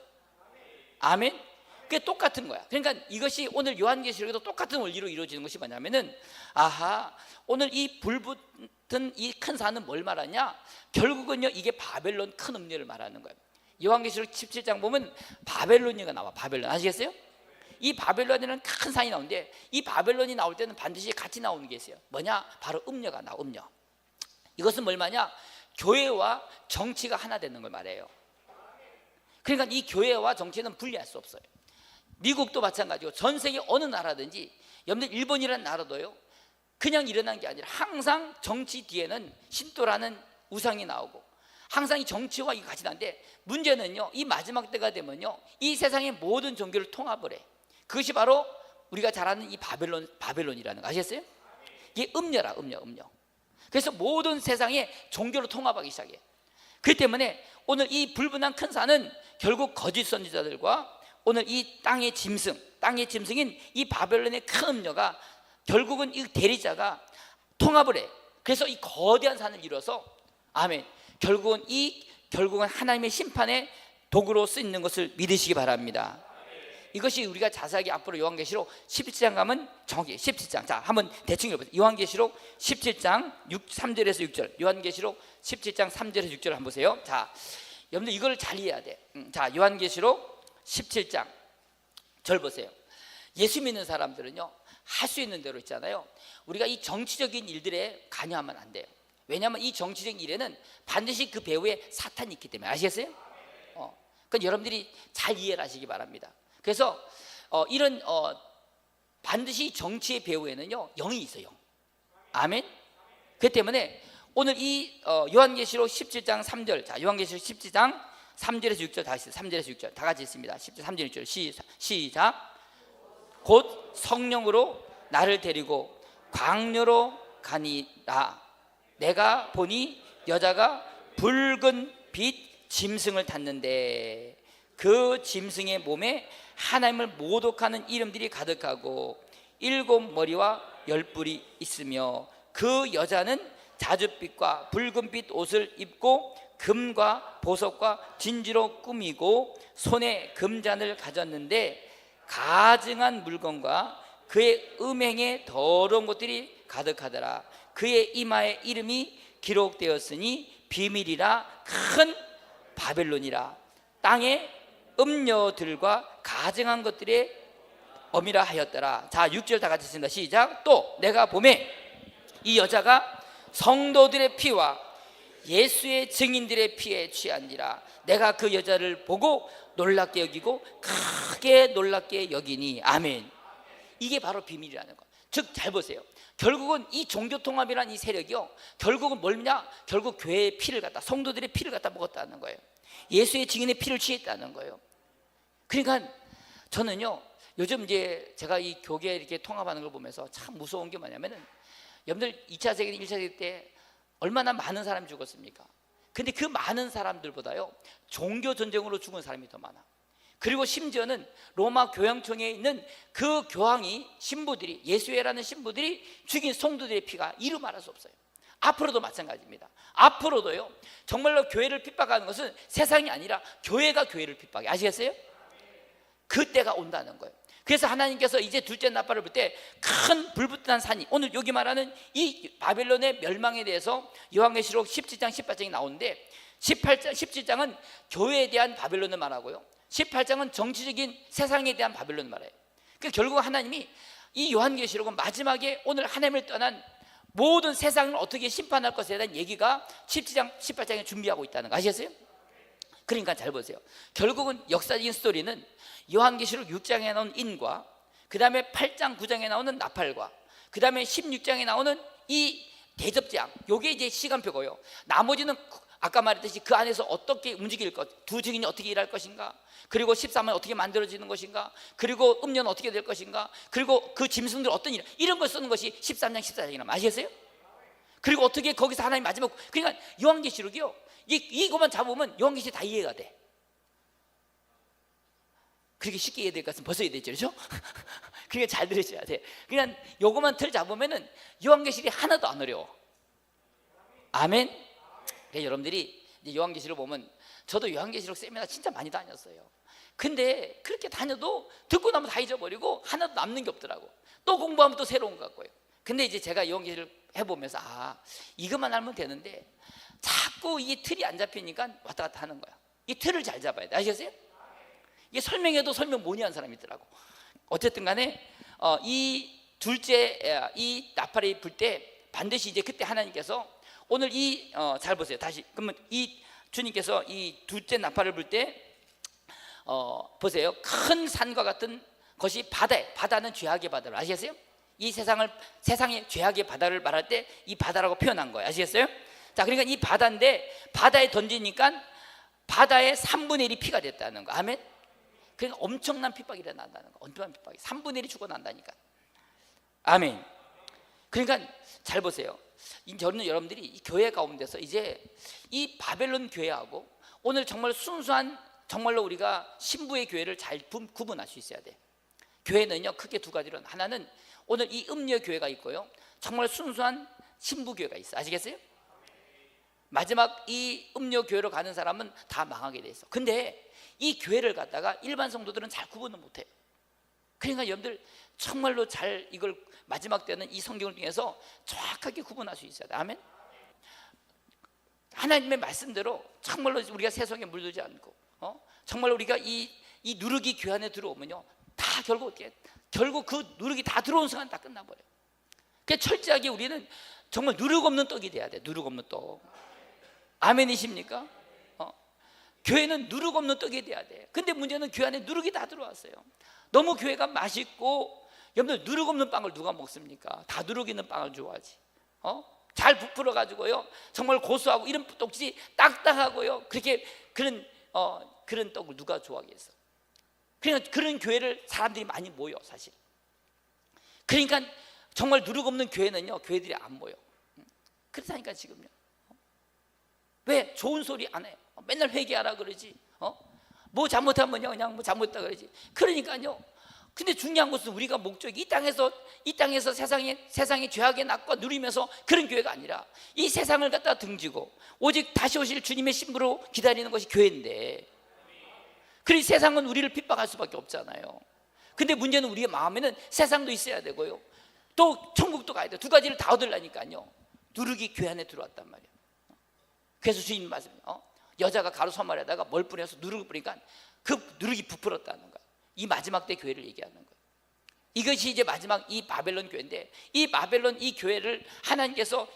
아멘. 그게 똑같은 거야. 그러니까 이것이 오늘 요한계시록에도 똑같은 원리로 이루어지는 것이 뭐냐면은, 오늘 이 불붙은 이 큰 산은 뭘 말하냐? 결국은요, 이게 바벨론 큰 음료를 말하는 거예요. 요한계시록 17장 보면 바벨론이가 나와. 바벨론 아시겠어요? 이 바벨론이라는 큰 산이 나오는데, 이 바벨론이 나올 때는 반드시 같이 나오는 게 있어요. 뭐냐? 바로 음료가 나와. 음료. 이것은 뭘 말하냐? 교회와 정치가 하나 되는 걸 말해요. 그러니까 이 교회와 정치는 분리할 수 없어요. 미국도 마찬가지고 전 세계 어느 나라든지, 여러분들 일본이라는 나라도요, 그냥 일어난 게 아니라 항상 정치 뒤에는 신도라는 우상이 나오고 항상 이 정치와 이게 같이 나는데, 문제는요, 이 마지막 때가 되면요, 이 세상의 모든 종교를 통합을 해. 그것이 바로 우리가 잘 아는 이 바벨론이라는 거 아시겠어요? 이게 음녀라, 음녀. 그래서 모든 세상의 종교를 통합하기 시작해. 그렇기 때문에 오늘 이 불분한 큰 산은 결국 거짓 선지자들과 오늘 이 땅의 짐승인 이 바벨론의 큰 음녀가 결국은 이 대리자가 통합을 해. 그래서 이 거대한 산을 이뤄서, 아멘, 결국은 하나님의 심판의 도구로 쓰이는 것을 믿으시기 바랍니다. 이것이 우리가 자세하게 앞으로 요한계시록 17장 가면 정확히 17장, 자, 한번 대충 읽어보세요. 요한계시록 17장 3절에서 6절, 요한계시록 17장 3절에서 6절 한번 보세요. 자, 여러분들 이걸 잘 이해해야 돼. 자, 요한계시록 17장 절 보세요. 예수 믿는 사람들은요, 할 수 있는 대로 있잖아요. 우리가 이 정치적인 일들에 관여하면 안 돼요. 왜냐하면 이 정치적인 일에는 반드시 그 배후에 사탄이 있기 때문에. 아시겠어요? 그러니까 여러분들이 잘 이해를 하시기 바랍니다. 그래서 이런 반드시 정치의 배후에는요, 영이 있어요. 아멘. 그렇기 때문에 오늘 이 요한계시록 17장 3절, 자, 요한계시록 17장 3절에서 6절 다 있어요. 3절에서 6절 다 같이 있습니다. 10절 3절 6절 시작. 곧 성령으로 나를 데리고 광야로 가니라. 내가 보니 여자가 붉은 빛 짐승을 탔는데 그 짐승의 몸에 하나님을 모독하는 이름들이 가득하고 7 머리와 10뿔이 있으며 그 여자는 자줏빛과 붉은빛 옷을 입고 금과 보석과 진주로 꾸미고 손에 금잔을 가졌는데 가증한 물건과 그의 음행에 더러운 것들이 가득하더라. 그의 이마에 이름이 기록되었으니 비밀이라 큰 바벨론이라 땅의 음녀들과 가증한 것들의 엄이라 하였더라. 자, 6절 다 같이 읽습니다. 시작. 또 내가 보매 이 여자가 성도들의 피와 예수의 증인들의 피에 취한지라. 내가 그 여자를 보고 놀랍게 여기고 크게 놀랍게 여기니. 아멘. 이게 바로 비밀이라는 거. 즉 잘 보세요. 결국은 이 종교통합이라는 이 세력이요, 결국은 뭐냐? 결국 교회의 피를 갖다, 성도들의 피를 갖다 먹었다는 거예요. 예수의 증인의 피를 취했다는 거예요. 그러니까 저는요, 요즘 이제 제가 이 교계 이렇게 통합하는 걸 보면서 참 무서운 게 뭐냐면은, 여러분들 2차 세계, 1차 세계 때 얼마나 많은 사람이 죽었습니까? 근데 그 많은 사람들보다요, 종교 전쟁으로 죽은 사람이 더 많아. 그리고 심지어는 로마 교황청에 있는 그 교황이, 신부들이, 예수회라는 신부들이 죽인 성도들의 피가 이루 말할 수 없어요. 앞으로도 마찬가지입니다. 앞으로도요, 정말로 교회를 핍박하는 것은 세상이 아니라 교회가 교회를 핍박해. 아시겠어요? 그때가 온다는 거예요. 그래서 하나님께서 이제 둘째 나팔을 불 때 큰 불붙은 산이, 오늘 여기 말하는 이 바벨론의 멸망에 대해서 요한계시록 17장 18장이 나오는데, 17장은 교회에 대한 바벨론을 말하고요, 18장은 정치적인 세상에 대한 바벨론을 말해요. 그러니까 결국 하나님이 이 요한계시록은 마지막에 오늘 하나님을 떠난 모든 세상을 어떻게 심판할 것에 대한 얘기가 17장 18장에 준비하고 있다는 거 아시겠어요? 그러니까 잘 보세요. 결국은 역사적인 스토리는 요한계시록 6장에 나오는 인과, 그 다음에 8장 9장에 나오는 나팔과, 그 다음에 16장에 나오는 이 대접장, 요게 이제 시간표고요. 나머지는 아까 말했듯이 그 안에서 어떻게 움직일 것, 두 증인이 어떻게 일할 것인가, 그리고 13만 어떻게 만들어지는 것인가, 그리고 음료는 어떻게 될 것인가, 그리고 그 짐승들 어떤 일, 이런 걸 쓰는 것이 13장 14장이란 아시겠어요? 그리고 어떻게 거기서 하나님 마지막, 그러니까 요한계시록이요, 이것만 잡으면 요한계시록 다 이해가 돼. 그렇게 쉽게 이해될 것 같으면 벌써 이해됐죠, 그렇죠? 그러니까 잘 들으셔야 돼. 그냥 요것만 틀 잡으면은 요한계시록이 하나도 안 어려워. 아멘. 그래서 여러분들이 이제 요한계시록 보면, 저도 요한계시록 세미나 진짜 많이 다녔어요. 근데 그렇게 다녀도 듣고 나면 다 잊어버리고 하나도 남는 게 없더라고. 또 공부하면 또 새로운 것 같고요. 근데 이제 제가 요한계시록 해보면서, 아, 이것만 알면 되는데 자꾸 이 틀이 안 잡히니까 왔다 갔다 하는 거야. 이 틀을 잘 잡아야 돼. 아시겠어요? 이게 설명해도 설명 뭐니 하는 사람이 있더라고. 어쨌든 간에 이 둘째 이 나팔이 불 때 반드시 이제 그때 하나님께서 오늘 잘 보세요. 다시 그러면 이 주님께서 이 둘째 나팔을 불 때 보세요. 큰 산과 같은 것이 바다는 죄악의 바다를 아시겠어요? 이 세상의 죄악의 바다를 말할 때 이 바다라고 표현한 거예요. 아시겠어요? 자, 그러니까 이 바다인데 바다에 던지니까 바다의 3분의 1이 피가 됐다는 거. 아멘. 그러니까 엄청난 핍박이 일어난다는 거. 엄청난 핍박이 3분의 1이 죽어난다니까. 아멘. 그러니까 잘 보세요. 저는 여러분들이 이 교회 가운데서 이제 이 바벨론 교회하고 오늘 정말 순수한, 정말로 우리가 신부의 교회를 잘 구분할 수 있어야 돼. 교회는요 크게 두 가지로, 하나는 오늘 이 음녀 교회가 있고요, 정말 순수한 신부 교회가 있어. 아시겠어요? 마지막 이 음녀 교회로 가는 사람은 다 망하게 돼 있어. 근데 이 교회를 갖다가 일반 성도들은 잘 구분을 못해. 그러니까 여러분들 정말로 잘 이걸 마지막 때는 이 성경을 통해서 정확하게 구분할 수 있어야 돼. 아멘. 하나님의 말씀대로 정말로 우리가 세상에 물들지 않고 정말로 우리가 이 누룩이 교회 안에 들어오면요, 다 결국 어떻게, 결국 그 누룩이 다 들어온 순간 다 끝나버려. 그러니까 철저하게 우리는 정말 누룩 없는 떡이 돼야 돼. 누룩 없는 떡. 아멘이십니까? 교회는 누룩 없는 떡이 돼야 돼. 근데 문제는 교회 안에 누룩이 다 들어왔어요. 너무 교회가 맛있고, 여러분들 누룩 없는 빵을 누가 먹습니까? 다 누룩 있는 빵을 좋아하지. 잘 부풀어 가지고요, 정말 고소하고 이런 떡이 딱딱하고요, 그렇게 그런 떡을 누가 좋아하겠어? 그러니까 그런 교회를 사람들이 많이 모여 사실. 그러니까 정말 누룩 없는 교회는요, 교회들이 안 모여. 그렇다니까 지금요. 왜? 좋은 소리 안 해. 맨날 회개하라 그러지. 뭐 잘못하면 그냥 뭐 잘못했다 그러지. 그러니까요, 근데 중요한 것은 우리가 목적이 이 땅에서 세상의 죄악의 낙과 누리면서 그런 교회가 아니라 이 세상을 갖다 등지고 오직 다시 오실 주님의 신부로 기다리는 것이 교회인데, 그래서 세상은 우리를 핍박할 수밖에 없잖아요. 근데 문제는 우리의 마음에는 세상도 있어야 되고요, 또 천국도 가야 돼요. 두 가지를 다 얻으려니까요 누룩이 교회 안에 들어왔단 말이에요. 그래서 주님 말씀, 여자가 가루 소말에다가 뭘 뿌려서 누룩을 뿌리니까 그 누룩이 부풀었다는 거예요. 이 마지막 때 교회를 얘기하는 거예요. 이것이 이제 마지막 이 바벨론 교회인데, 이 바벨론 이 교회를 하나님께서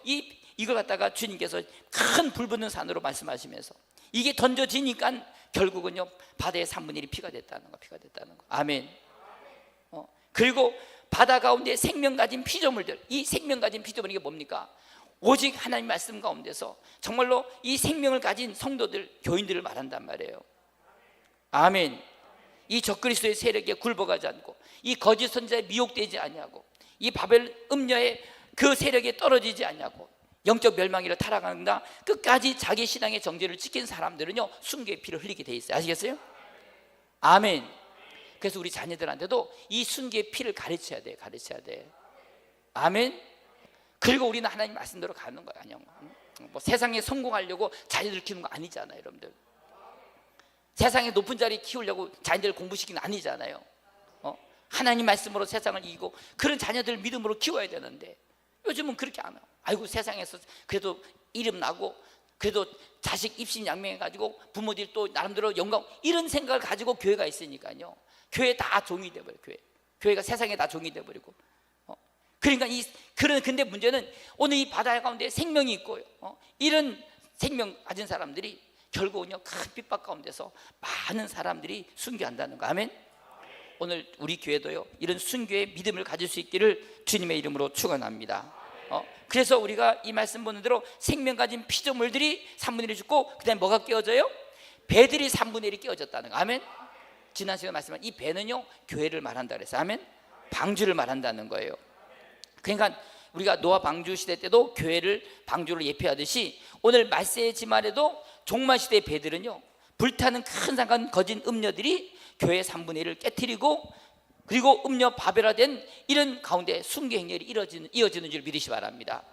이걸 갖다가 주님께서 큰 불 붙는 산으로 말씀하시면서 이게 던져지니까 결국은요 바다의 3분의 1이 피가 됐다는 거, 피가 됐다는 거. 아멘. 그리고 바다 가운데 생명 가진 피조물들, 이 생명 가진 피조물이 이게 뭡니까? 오직 하나님 말씀 가운데서 정말로 이 생명을 가진 성도들, 교인들을 말한단 말이에요. 아멘. 이 적그리스도의 세력에 굴복하지 않고, 이 거짓 선지자에 미혹되지 아니하고, 이 바벨 음녀의 그 세력에 떨어지지 아니하고 영적 멸망이를 타락한다, 끝까지 자기 신앙의 정죄를 지킨 사람들은요 순교의 피를 흘리게 돼 있어요. 아시겠어요? 아멘. 그래서 우리 자녀들한테도 이 순교의 피를 가르쳐야 돼, 가르쳐야 돼. 아멘. 그리고 우리는 하나님 말씀대로 가는 거야. 아니요, 뭐 세상에 성공하려고 자녀들 키우는 거 아니잖아요, 여러분들. 세상에 높은 자리 키우려고 자녀들 공부시키는 거 아니잖아요. 하나님 말씀으로 세상을 이기고 그런 자녀들 믿음으로 키워야 되는데 요즘은 그렇게 안 해요. 아이고 세상에서 그래도 이름 나고 그래도 자식 입신 양명해가지고 부모들이 또 나름대로 영광, 이런 생각을 가지고 교회가 있으니까요 교회 다 종이 돼버려요. 교회가 세상에 다 종이 돼버리고. 그러니까 근데 문제는 오늘 이 바다 가운데 생명이 있고요, 이런 생명 가진 사람들이 결국은요 큰 핍박 가운데서 많은 사람들이 순교한다는 거. 아멘. 오늘 우리 교회도요 이런 순교의 믿음을 가질 수 있기를 주님의 이름으로 축원합니다. 그래서 우리가 이 말씀 보는 대로 생명 가진 피조물들이 3분의 1이 죽고, 그 다음에 뭐가 깨어져요? 배들이 3분의 1이 깨어졌다는 거. 아멘. 지난 시간에 말씀한 이 배는요 교회를 말한다 그랬어요. 아멘. 방주를 말한다는 거예요. 그러니까 우리가 노아 방주 시대 때도 교회를 방주를 예표하듯이 오늘 말세의 지말에도 종말 시대의 배들은요 불타는 큰 상간 거진 음녀들이 교회 3분의 1을 깨트리고, 그리고 음녀 바벨화된 이런 가운데 순교 행렬이 이어지는 줄 믿으시 바랍니다.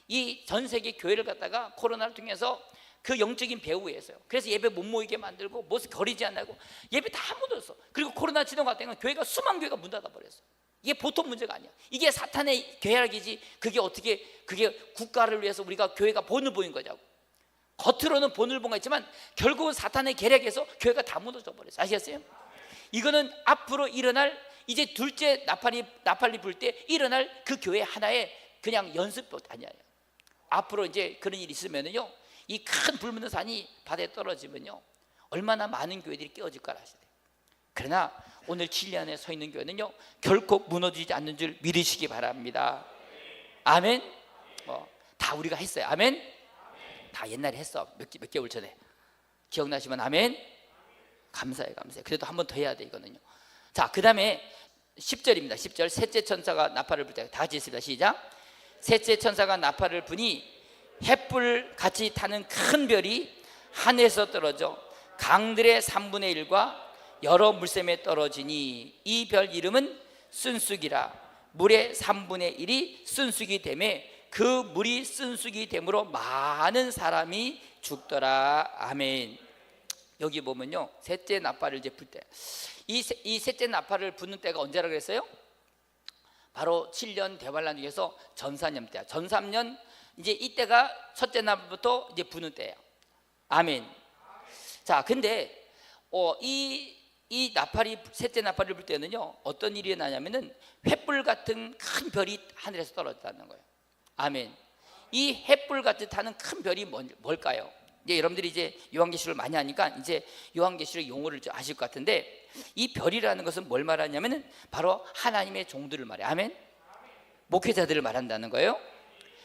이 전 세계 교회를 갖다가 코로나를 통해서 그 영적인 배후에서요, 그래서 예배 못 모이게 만들고 모습 거리지 않고 예배 다 못 얻었어. 그리고 코로나 지나가 때는 교회가 수만 교회가 문 닫아 버렸어. 이게 보통 문제가 아니야. 이게 사탄의 계략이지. 그게 국가를 위해서 우리가 교회가 본을 보인 거냐고. 겉으로는 본을 본 거지만 결국은 사탄의 계략에서 교회가 다 무너져 버렸어. 아시겠어요? 이거는 앞으로 일어날, 이제 둘째 나팔이 불 때 일어날 그 교회 하나의 그냥 연습도 아니에요. 앞으로 이제 그런 일이 있으면은요 이 큰 불 붙는 산이 바다에 떨어지면요 얼마나 많은 교회들이 깨어질 걸 아시대요. 그러나 오늘 진리 안에 서 있는 교회는요 결코 무너지지 않는 줄 믿으시기 바랍니다. 아멘. 다 우리가 했어요. 아멘. 다 옛날에 했어. 몇 개월 전에. 기억나시면 아멘. 감사해요. 그래도 한 번 더 해야 돼 이거는요. 자, 그 다음에 10절입니다 10절. 셋째 천사가 나팔을 불 때, 다 같이 있습니다. 시작. 셋째 천사가 나팔을 부니 햇불 같이 타는 큰 별이 하늘에서 떨어져 강들의 3분의 1과 여러 물샘에 떨어지니 이 별 이름은 쓴쑥이라. 물의 3분의 1이 쓴쑥이 되매 그 물이 쓴쑥이 됨으로 많은 사람이 죽더라. 아멘. 여기 보면요 셋째 나팔을 이제 불 때, 이 셋째 나팔을 부는 때가 언제라 그랬어요? 바로 7년 대환란 중에서 전사년 때야. 전삼년 이제 이때가 첫째 날부터 이제 부는 때예요. 아멘. 자, 근데 이 나팔이 셋째 나팔을 불 때는요 어떤 일이 나냐면은 횃불 같은 큰 별이 하늘에서 떨어졌다는 거예요. 아멘. 이 횃불 같이 타는 큰 별이 뭘까요? 이제 여러분들이 이제 요한계시록을 많이 하니까 이제 요한계시록 용어를 좀 아실 것 같은데, 이 별이라는 것은 뭘 말하냐면은 바로 하나님의 종들을 말해요. 아멘. 목회자들을 말한다는 거예요.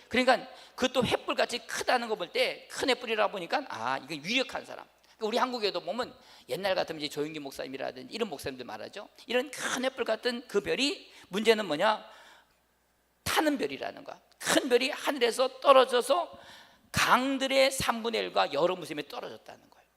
그러니까 그것도 횃불 같이 크다는 거 볼 때, 큰 횃불이라 보니까 이건 위력한 사람. 우리 한국에도 보면 옛날 같으면 이제 조용기 목사님이라든지 이런 목사님들 말하죠. 이런 큰 횃불 같은 그 별이, 문제는 뭐냐? 타는 별이라는 거야. 큰 별이 하늘에서 떨어져서 강들의 3분의 1과 여러 무샘에 떨어졌다는 거예요.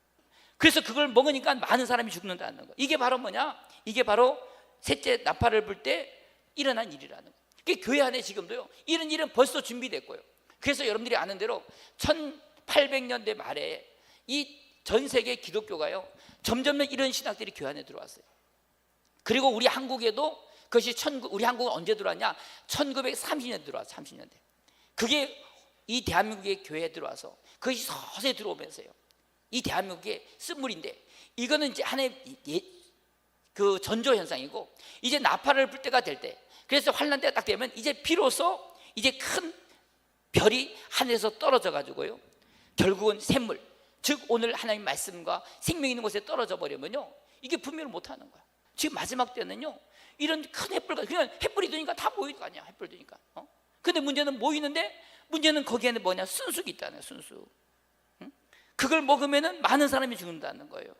그래서 그걸 먹으니까 많은 사람이 죽는다는 거예요. 이게 바로 뭐냐? 이게 바로 셋째 나팔을 불 때 일어난 일이라는 거예요. 그게 교회 안에 지금도요 이런 일은 벌써 준비됐고요. 그래서 여러분들이 아는 대로 1800년대 말에 이 전 세계 기독교가요 점점 이런 신학들이 교회 안에 들어왔어요. 그리고 우리 한국에도 그것이 우리 한국은 언제 들어왔냐? 1930년대 들어왔어요. 30년대. 그게 이 대한민국의 교회에 들어와서 그것이 서서히 들어오면서요 이 대한민국의 쓴물인데, 이거는 이제 하나의 그 전조 현상이고, 이제 나팔을 불 때가 될 때, 그래서 환란 때가 딱 되면 이제 비로소 이제 큰 별이 하늘에서 떨어져 가지고요 결국은 샘물, 즉 오늘 하나님 말씀과 생명 있는 곳에 떨어져 버리면요 이게 분별을 못 하는 거야. 지금 마지막 때는요 이런 큰 햇불과, 그냥 햇불이 드니까 다 보일 거 아니야. 햇불 드니까. 근데 문제는 모이는데, 문제는 거기에는 뭐냐? 순수가 있다는, 순수. 그걸 먹으면은 많은 사람이 죽는다는 거예요.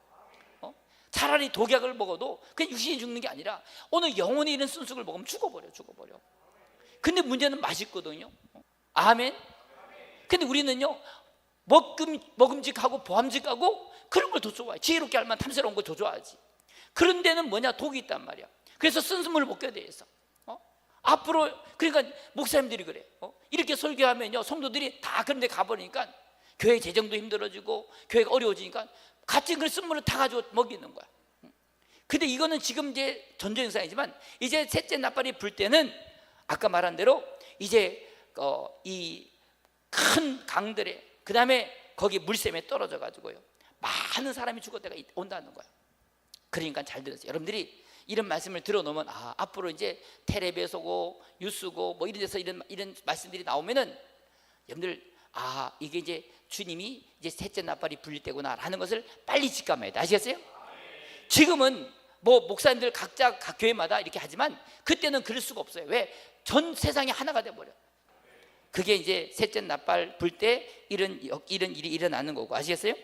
차라리 독약을 먹어도 그냥 육신이 죽는 게 아니라 오늘 영혼이 이런 순수를 먹으면 죽어버려. 근데 문제는 맛있거든요. 아멘. 근데 우리는요 먹음직하고 보암직하고 그런 걸 더 좋아해. 지혜롭게 할 만한 탐스러운 걸 더 좋아하지. 그런 데는 뭐냐? 독이 있단 말이야. 그래서 순수물을 먹게 돼 있어. 앞으로 그러니까 목사님들이 그래. 이렇게 설교하면요 성도들이 다 그런 데 가버리니까 교회 재정도 힘들어지고 교회가 어려워지니까 같이 그 쓴물을 다 가지고 먹이는 거야. 근데 이거는 지금 이제 전조 현상이지만, 이제 셋째 나팔이 불 때는 아까 말한 대로 이제 이 큰 강들에, 그 다음에 거기 물샘에 떨어져 가지고요 많은 사람이 죽을 때가 온다는 거야. 그러니까 잘 들으세요. 여러분들이 이런 말씀을 들어놓으면 앞으로 이제 텔레비에서고 뉴스고 뭐 이런 데서 이런 말씀들이 나오면은 여러분들 이게 이제 주님이 이제 셋째 나팔이 불릴 때구나라는 것을 빨리 직감해야 돼. 아시겠어요? 지금은 뭐 목사님들 각자 각 교회마다 이렇게 하지만 그때는 그럴 수가 없어요. 왜? 전 세상이 하나가 돼 버려. 그게 이제 셋째 나팔 불 때 이런 일이 일어나는 거고. 아시겠어요?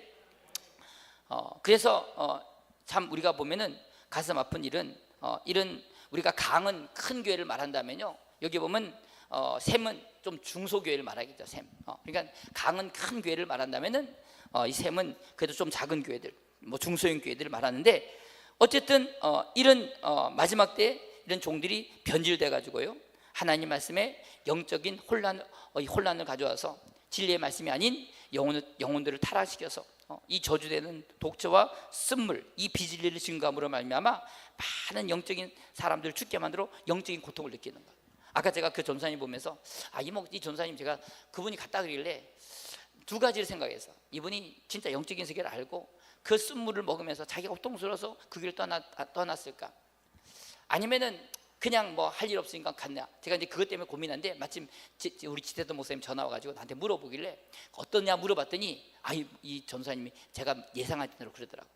그래서 참 우리가 보면은 가슴 아픈 일은 이런, 우리가 강은 큰 교회를 말한다면요 여기 보면 샘은 좀 중소교회를 말하겠죠. 샘. 그러니까 강은 큰 교회를 말한다면은 이 샘은 그래도 좀 작은 교회들, 뭐 중소형 교회들을 말하는데, 어쨌든 이런 마지막 때 이런 종들이 변질돼 가지고요 하나님 말씀에 영적인 혼란을 가져와서 진리의 말씀이 아닌 영혼들을 타락시켜서 이 저주되는 독처와 쓴물, 이 비진리를 증거함으로 말미암아 많은 영적인 사람들을 죽게 만들어 영적인 고통을 느끼는 거예요. 아까 제가 그 전사님 보면서 이 전사님 제가 그분이 갔다 그러길래 두 가지를 생각해서, 이분이 진짜 영적인 세계를 알고 그 쓴물을 먹으면서 자기가 고통스러워서 그 길을 떠났을까, 아니면은 그냥 뭐 할 일 없으니까 갔냐. 제가 이제 그것 때문에 고민한데, 마침 우리 지대도 목사님 전화 와가지고 나한테 물어보길래 어떠냐 물어봤더니 이 전사님이 제가 예상한 대로 그러더라고.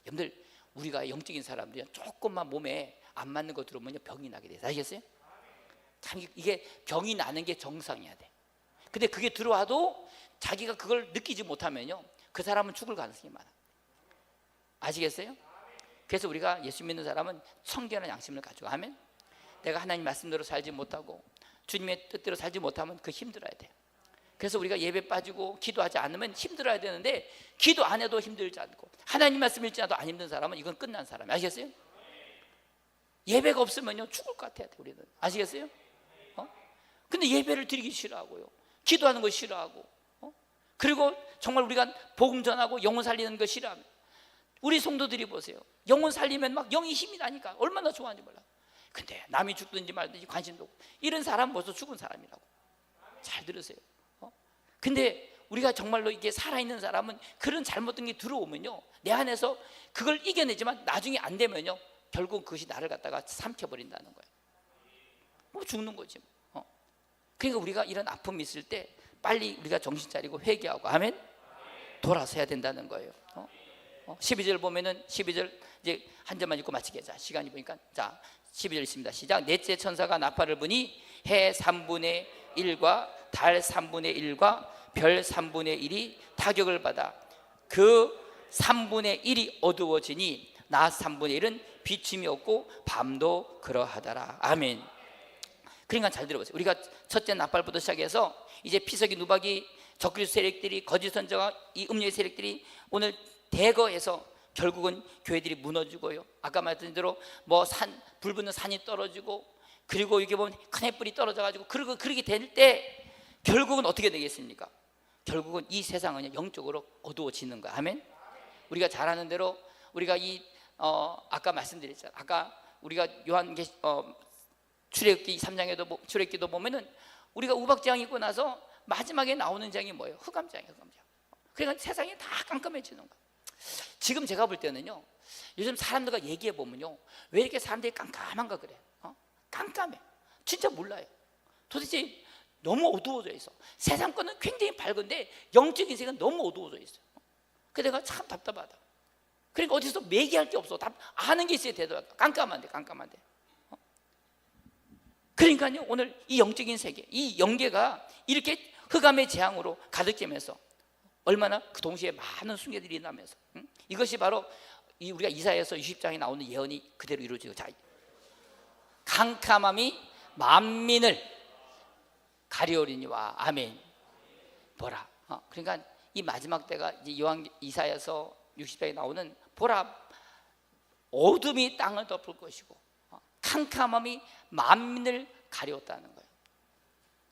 여러분들, 우리가 영적인 사람들이 조금만 몸에 안 맞는 거 들어오면 병이 나게 돼요. 아시겠어요? 참 이게 병이 나는 게 정상이야 돼. 근데 그게 들어와도 자기가 그걸 느끼지 못하면요 그 사람은 죽을 가능성이 많아. 아시겠어요? 그래서 우리가 예수 믿는 사람은 청결한 양심을 가지고 하면, 내가 하나님 말씀대로 살지 못하고 주님의 뜻대로 살지 못하면 그 힘들어야 돼. 그래서 우리가 예배 빠지고 기도하지 않으면 힘들어야 되는데, 기도 안 해도 힘들지 않고 하나님 말씀 읽지 않아도 안 힘든 사람은 이건 끝난 사람이에요. 아시겠어요? 예배가 없으면요 죽을 것 같아야 돼 우리는. 아시겠어요? 근데 예배를 드리기 싫어하고요, 기도하는 거 싫어하고, 그리고 정말 우리가 복음 전하고 영혼 살리는 거 싫어하면, 우리 성도들이 보세요, 영혼 살리면 막 영이 힘이 나니까 얼마나 좋아하는지 몰라. 근데 남이 죽든지 말든지 관심도 없고, 이런 사람 벌써 죽은 사람이라고. 잘 들으세요. 근데 우리가 정말로 이게 살아있는 사람은 그런 잘못된 게 들어오면요 내 안에서 그걸 이겨내지만 나중에 안 되면요 결국 그것이 나를 갖다가 삼켜버린다는 거예요. 뭐 죽는 거지 뭐. 그러니까 우리가 이런 아픔이 있을 때 빨리 우리가 정신 차리고 회개하고, 아멘, 돌아서야 된다는 거예요. 12절 보면은 12절 이제 한 절만 읽고 마치게. 자, 시간이 보니까 자 12절 있습니다. 시작. 넷째 천사가 나팔을 부니 해 3분의 1과 달 3분의 1과 별 3분의 1이 타격을 받아 그 3분의 1이 어두워지니 낮 3분의 1은 비침이 없고 밤도 그러하더라. 아멘. 그러니까 잘 들어보세요. 우리가 첫째 나팔부터 시작해서 이제 피서기, 누박이, 적그리스도 세력들이, 거짓 선자와 이 음료의 세력들이 오늘 대거해서 결국은 교회들이 무너지고요. 아까 말했던 대로 뭐 불 붙는 산이 떨어지고, 그리고 이게 보면 큰 햇불이 떨어져 가지고, 그리고 그렇게 될 때 결국은 어떻게 되겠습니까? 결국은 이 세상은 영적으로 어두워지는 거야. 아멘. 우리가 잘 아는 대로 우리가 아까 말씀드렸잖아요. 아까 우리가 출애굽기 3장에도 출애굽기도 보면은 우리가 우박장 입고 나서 마지막에 나오는 장이 뭐예요? 흑암장이에요. 흑암장. 그러니까 세상이 다 깜깜해지는 거야. 지금 제가 볼 때는요, 요즘 사람들과 얘기해 보면요, 왜 이렇게 사람들이 깜깜한가 그래. 깜깜해. 진짜 몰라요. 도대체 너무 어두워져 있어. 세상 거는 굉장히 밝은데 영적인 세계는 너무 어두워져 있어. 그래서 내가 참 답답하다. 그러니까 어디서 매기할 게 없어. 아는 게 있어야 되더라고. 깜깜한데. 그러니까요, 오늘 이 영적인 세계, 이 영계가 이렇게 흑암의 재앙으로 가득되면서 얼마나 그 동시에 많은 순계들이 일어나면서, 이것이 바로 우리가 이사야서 60장에 나오는 예언이 그대로 이루어지고, 자, 캄캄함이 만민을 가리오리니와. 아멘. 보라. 그러니까 이 마지막 때가 이제 이사야서 60장에 나오는 보라, 어둠이 땅을 덮을 것이고 캄캄함이 만민을 가리웠다는 거예요.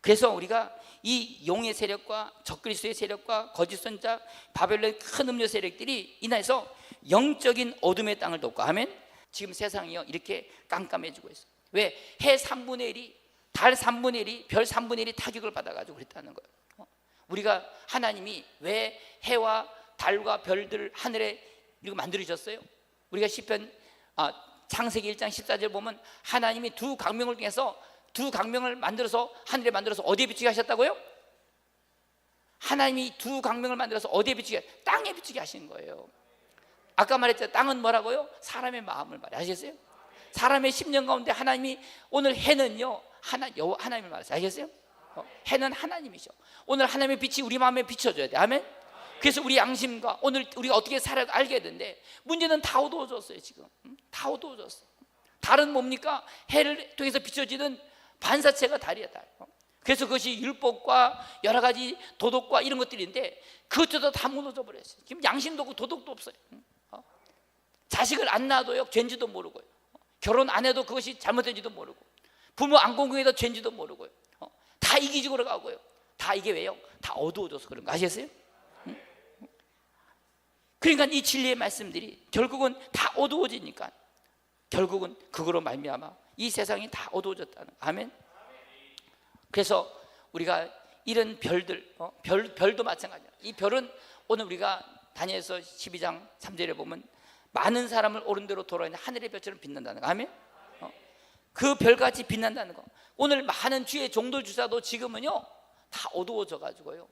그래서 우리가 이 용의 세력과 적그리스도의 세력과 거짓 선자, 바벨론의 큰 음료 세력들이 인해서 영적인 어둠의 땅을 덮고, 아멘. 지금 세상이요 이렇게 깜깜해지고 있어요. 왜? 해 3분의 1이, 달 3분의 1이, 별 3분의 1이 타격을 받아가지고 그랬다는 거예요. 우리가 하나님이 왜 해와 달과 별들 하늘에 이거 만들어졌어요? 우리가 시편 창세기 1장 14절 보면 하나님이 두 광명을 통해서, 두 광명을 만들어서 하늘에 만들어서 어디에 비추게 하셨다고요? 하나님이 두 광명을 만들어서 어디에 비추게? 땅에 비추게 하신 거예요. 아까 말했죠. 땅은 뭐라고요? 사람의 마음을 말해. 아시겠어요? 사람의 심령 가운데 하나님이, 오늘 해는요 하나님을 말하세요. 아시겠어요? 해는 하나님이죠. 오늘 하나님의 빛이 우리 마음에 비춰줘야 돼. 아멘. 그래서 우리 양심과 오늘 우리가 어떻게 살아야 알게 되는데, 문제는 다 어두워졌어요. 지금 다 어두워졌어. 달은 뭡니까? 해를 통해서 비춰지는 반사체가 달이야, 달. 그래서 그것이 율법과 여러 가지 도덕과 이런 것들인데 그것도 다 무너져 버렸어요. 지금 양심도 없고 도덕도 없어요. 자식을 안 낳아도요 죄인지도 모르고요. 결혼 안 해도 그것이 잘못된지도 모르고, 부모 안 공경해도 죄인지도 모르고요. 다 이기적으로 가고요. 다 이게 왜요? 다 어두워져서 그런 거 아시겠어요? 그러니까 이 진리의 말씀들이 결국은 다 어두워지니까 결국은 그거로 말미암아 이 세상이 다 어두워졌다는, 아멘. 그래서 우리가 이런 별들, 별도 마찬가지야. 이 별은 오늘 우리가 다니엘서 12장 3절에 보면 많은 사람을 옳은 대로 돌아가는 하늘의 별처럼 빛난다는 거, 아멘. 그 별같이 빛난다는 거. 오늘 많은 주의 종들 주사도 지금은요 다 어두워져 가지고요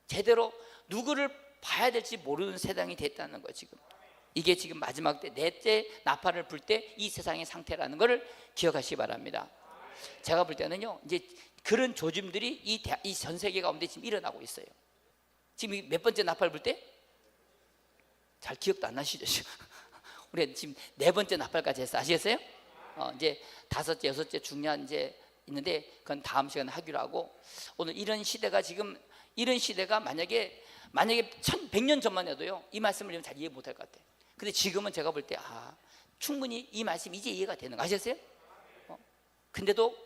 제대로 누구를 봐야 될지 모르는 세상이 됐다는 거예요. 지금 이게 지금 마지막 때 넷째 나팔을 불 때 이 세상의 상태라는 것을 기억하시기 바랍니다. 제가 볼 때는요 이제 그런 조짐들이 이 전 세계 가운데 지금 일어나고 있어요. 지금 몇 번째 나팔 불 때? 잘 기억도 안 나시죠? 우리 지금 네 번째 나팔까지 했어. 아시겠어요? 이제 다섯째, 여섯째 중요한 이제 있는데 그건 다음 시간에 하기로 하고, 오늘 이런 시대가 지금 이런 시대가 만약에 100년 전만 해도요 이 말씀을 잘 이해 못할 것 같아요. 근데 지금은 제가 볼 때 충분히 이 말씀이 이제 이해가 되는 거 아셨어요? 근데도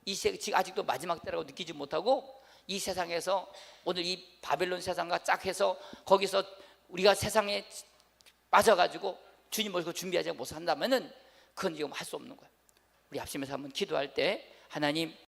이 세계 지금 아직도 마지막 때라고 느끼지 못하고 이 세상에서 오늘 이 바벨론 세상과 짝 해서 거기서 우리가 세상에 빠져가지고 주님 모시고 준비하지 못한다면은 그건 지금 할 수 없는 거예요. 우리 합심해서 한번 기도할 때, 하나님